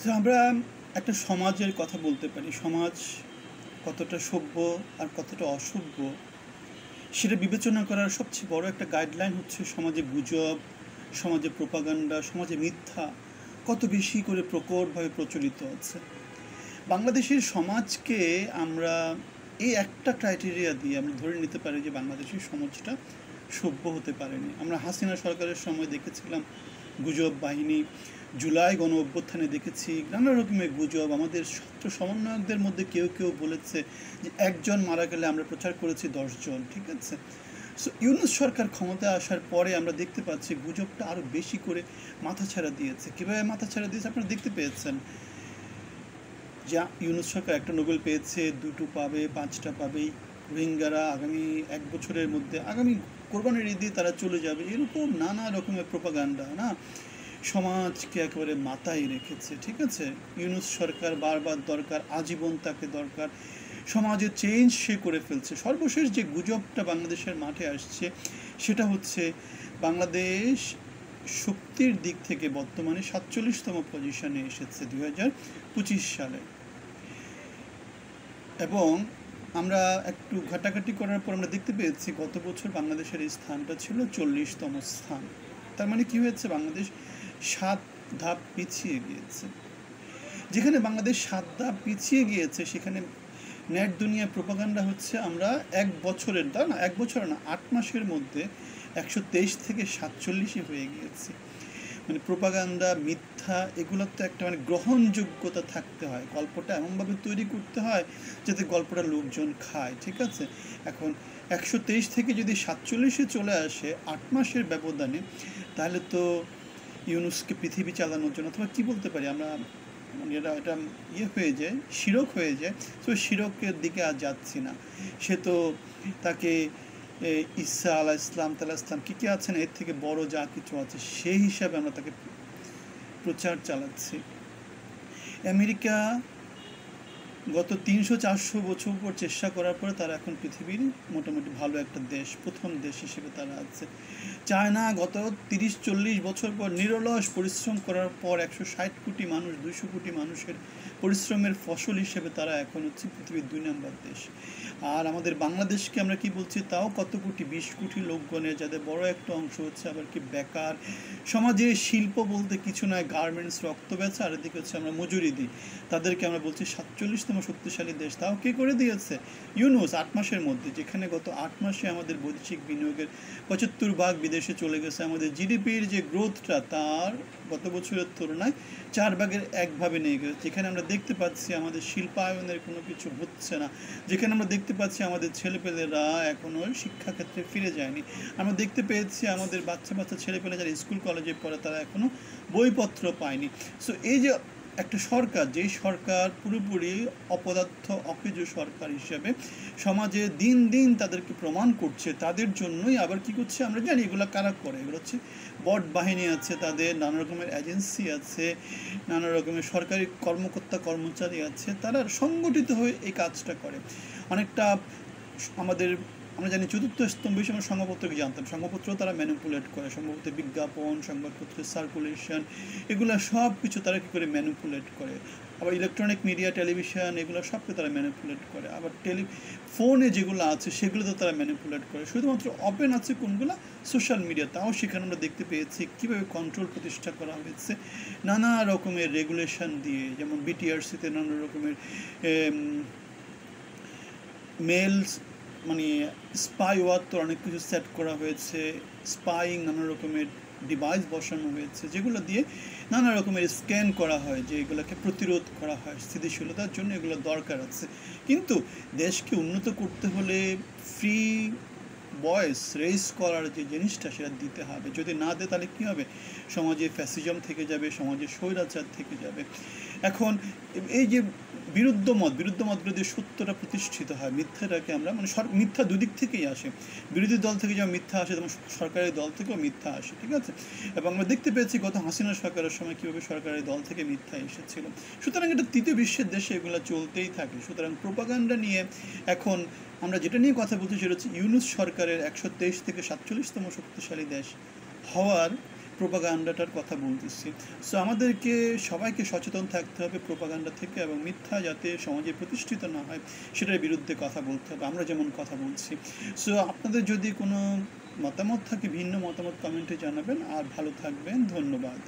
তো আমরা একটা সমাজের কথা বলতে পারি। সমাজ কতটা সভ্য আর কতটা অসভ্য সেটা বিবেচনা করার সবচেয়ে বড় একটা গাইডলাইন হচ্ছে সমাজে গুজব, সমাজে প্রোপাগান্ডা, সমাজে মিথ্যা কত বেশি করে প্রকটভাবে প্রচলিত আছে। বাংলাদেশের সমাজকে আমরা এই একটা ক্রাইটেরিয়া দিয়ে আমরা ধরে নিতে পারি যে বাংলাদেশের সমাজটা সভ্য হতে পারেনি। আমরা হাসিনা সরকারের সময় দেখেছিলাম গুজব বাহিনী, জুলাই গণ অভ্যুত্থানে দেখেছি নানা রকমের গুজব। আমাদের ছাত্র সমন্বয়কদের মধ্যে কেউ কেউ বলেছে যে একজন মারা গেলে আমরা প্রচার করেছি 10 জন, ঠিক আছে। সো ইউনূস সরকার ক্ষমতায় আসার পরে আমরা দেখতে পাচ্ছি গুজবটা আরও বেশি করে মাথাছাড়া দিয়েছে। কীভাবে মাথাছাড়া দিয়েছে আপনারা দেখতে পেয়েছেন। যা ইউনূস সরকার একটা নোবেল পেয়েছে, দুটো পাবে, 5টা পাবেই। রোহিঙ্গারা আগামী 1 বছরের মধ্যে, আগামী কোরবানির ঈদে তারা চলে যাবে, এরকম নানা রকমের প্রোপাগান্ডা না সমাজকে একেবারে মাথায় রেখেছে, ঠিক আছে। ইউনূস সরকার বারবার দরকার, আজীবন তাকে দরকার, সমাজের চেঞ্জ সে করে ফেলছে। সর্বশেষ যে গুজবটা বাংলাদেশের মাঠে আসছে সেটা হচ্ছে বাংলাদেশ শক্তির দিক থেকে বর্তমানে 47তম পজিশনে এসেছে 2025 সালে। এবং আমরা একটু ঘাটাঘাটি করার পর আমরা দেখতে পেয়েছি গত বছর বাংলাদেশের এই স্থানটা ছিল 40তম স্থান। তার মানে কি হয়েছে, বাংলাদেশ 7 ধাপ পিছিয়ে গিয়েছে। যেখানে বাংলাদেশ 7 ধাপ পিছিয়ে গিয়েছে সেখানে নেট দুনিয়া প্রোপাগান্ডা হচ্ছে আমরা 1 বছরের, তা না 1 বছর না, 8 মাসের মধ্যে 123 থেকে 47 হয়ে গিয়েছে। মানে প্রোপাগান্ডা, মিথ্যা, এগুলোর তো একটা মানে গ্রহণযোগ্যতা থাকতে হয়, গল্পটা এমনভাবে তৈরি করতে হয় যাতে গল্পটা লোকজন খায়, ঠিক আছে। এখন 123 থেকে যদি 47 চলে আসে 8 মাসের ব্যবধানে, তাহলে তো ইউনূসকে পৃথিবী চালানোর জন্য, অথবা কী বলতে পারি আমরা, মানে এটা হয়ে যায়, শিরক হয়ে যায়। তো শিরকের দিকে আর যাচ্ছি না। সে তো তাকে ঈসা আলাহ ইসলাম তালা ইসলাম কী আছেন, এর থেকে বড় যা কিছু আছে সেই হিসাবে আমরা তাকে প্রচার চালাচ্ছি। আমেরিকা গত 300-400 বছর পর চেষ্টা করার পরে তারা এখন পৃথিবীর মোটামুটি ভালো একটা দেশ, প্রথম দেশ হিসেবে তারা আছে। চায়না গত 30-40 বছর পর নিরলস পরিশ্রম করার পর 160 কোটি মানুষ, 200 কোটি মানুষের পরিশ্রমের ফসল হিসেবে তারা এখন হচ্ছে পৃথিবীর 2 নম্বর দেশ। আর আমাদের বাংলাদেশকে আমরা কি বলছি, তাও কত কোটি, 20 কোটি লোকগণের, যাদের বড় একটা অংশ হচ্ছে আবার কি বেকার। সমাজে শিল্প বলতে কিছু নয়, গার্মেন্টস, রক্ত বেচা, আর এদিকে হচ্ছে আমরা মজুরি দিই। তাদেরকে আমরা বলছি 47তম শক্তিশালী দেশ। তাও কে করে দিয়েছে? ইউনূস 8 মাসের মধ্যে। যেখানে গত 8 মাসে আমাদের বৈদেশিক বিনিয়োগের 75 ভাগ বিদেশে চলে গেছে। আমাদের জিডিপির যে গ্রোথটা তার গত বছরের তুলনায় 4/1 নিয়ে গেছে। যেখানে আমরা দেখতে পাচ্ছি আমাদের শিল্পায়নের কোনো কিছু হচ্ছে না, যেখানে আমরা দেখতে পাচ্ছি আমাদের ছেলেপেলেরা এখনও শিক্ষাক্ষেত্রে ফিরে যায়নি। আমরা দেখতে পেয়েছি আমাদের বাচ্চা বাচ্চা ছেলেপেলে যারা স্কুল কলেজে পড়ে তারা এখনও বইপত্র পায়নি। সো এই যে একটা সরকার, যেই সরকার পুরোপুরি অপদার্থ অকেজ সরকার হিসেবে সমাজে দিন দিন তাদেরকে প্রমাণ করছে, তাদের জন্যই আবার কি করছে আমরা জানি। এগুলো কারা করে? এগুলো হচ্ছে বট বাহিনী আছে, তাদের নানা রকমের এজেন্সি আছে, নানা রকমের সরকারি কর্মকর্তা কর্মচারী আছে, তারা সংগঠিত হয়ে এই কাজটা করে। অনেকটা আমাদের, আমরা জানি 4র্থ স্তম্ভ হিসেবে আমরা সংবাদপত্রকে জানতাম, সংবাদপত্র তারা ম্যানিপুলেট করে, সংবাদপত্রের বিজ্ঞাপন, সংবাদপত্রের সার্কুলেশন, এগুলো সব কিছু তারা কী করে ম্যানিপুলেট করে। আবার ইলেকট্রনিক মিডিয়া, টেলিভিশন, এগুলো সবকে তারা ম্যানিপুলেট করে। আবার ফোনে যেগুলো আছে সেগুলোতে তারা ম্যানিপুলেট করে। শুধুমাত্র ওপেন আছে কোনগুলো? Social media. তাও সেখানে আমরা দেখতে পেয়েছি কীভাবে কন্ট্রোল প্রতিষ্ঠা করা হয়েছে নানা রকমের রেগুলেশন দিয়ে। যেমন বিটিআরসিতে নানা রকমের মেলস, মানে স্পাই ওয়ার তো অনেক কিছু সেট করা হয়েছে, স্পাইং নানা রকমের ডিভাইস বসানো হয়েছে, যেগুলো দিয়ে নানা রকমের স্ক্যান করা হয়, যে এগুলোকে প্রতিরোধ করা হয়। স্থিতিশীলতার জন্য এগুলো দরকার আছে। কিন্তু দেশকে উন্নত করতে হলে ফ্রি ভয়েস রেইজ করার যে জিনিসটা সেটা দিতে হবে। যদি না দেয় তাহলে কী হবে? সমাজে ফ্যাসিজম থেকে যাবে, সমাজে স্বৈরাচার থেকে যাবে। এখন এই যে বিরুদ্ধ মতগুলো দিয়ে সত্যটা প্রতিষ্ঠিত হয়, মিথ্যাটাকে আমরা মানে মিথ্যা দুদিক থেকেই আসে। বিরোধী দল থেকে যেমন মিথ্যা আসে তেমন সরকারি দল থেকেও মিথ্যা আসে, ঠিক আছে। এবং আমরা দেখতে পেয়েছি গত হাসিনা সরকারের সময় কীভাবে সরকারি দল থেকে মিথ্যা এসেছিল। সুতরাং এটা তৃতীয় বিশ্বের দেশে এগুলো চলতেই থাকে। সুতরাং প্রোপাগান্ডা নিয়ে এখন আমরা যেটা নিয়ে কথা বলছি সেটা হচ্ছে ইউনূস সরকারের 123 থেকে 47তম শক্তিশালী দেশ হওয়ার প্রোপাগান্ডাটার কথা বলতেছি। সো আমাদেরকে সবাইকে সচেতন থাকতে হবে প্রোপাগান্ডা থেকে, এবং মিথ্যা যাতে সমাজে প্রতিষ্ঠিত না হয় সেটার বিরুদ্ধে কথা বলতে হবে, আমরা যেমন কথা বলছি। সো আপনাদের যদি কোনো মতামত থাকে, ভিন্ন মতামত কমেন্টে জানাবেন। আর ভালো থাকবেন, ধন্যবাদ।